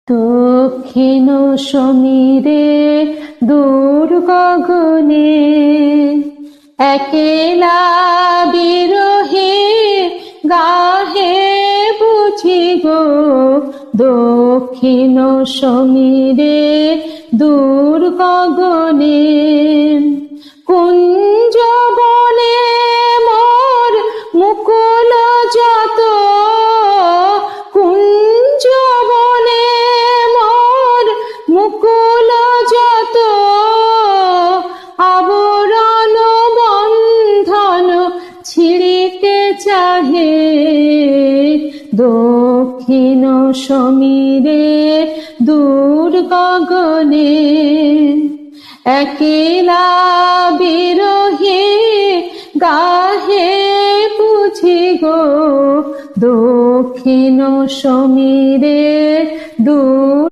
দক্ষিণ সমীরে দূর গগনে একেলা বিরহে গাহে বুঝি গো। দক্ষিণ সমীরে দূর গগনে কুঞ্জ বনে মোর মুকুল যত, কুঞ্জ বনে মোর মুকুল যত, আবরণ বন্ধন ছিঁড়িতে চাহে। দক্ষিণ সমীরে দূর গগনে একেলা বিরহে গাহে বুঝি গো। দক্ষিণ সমীরে দূর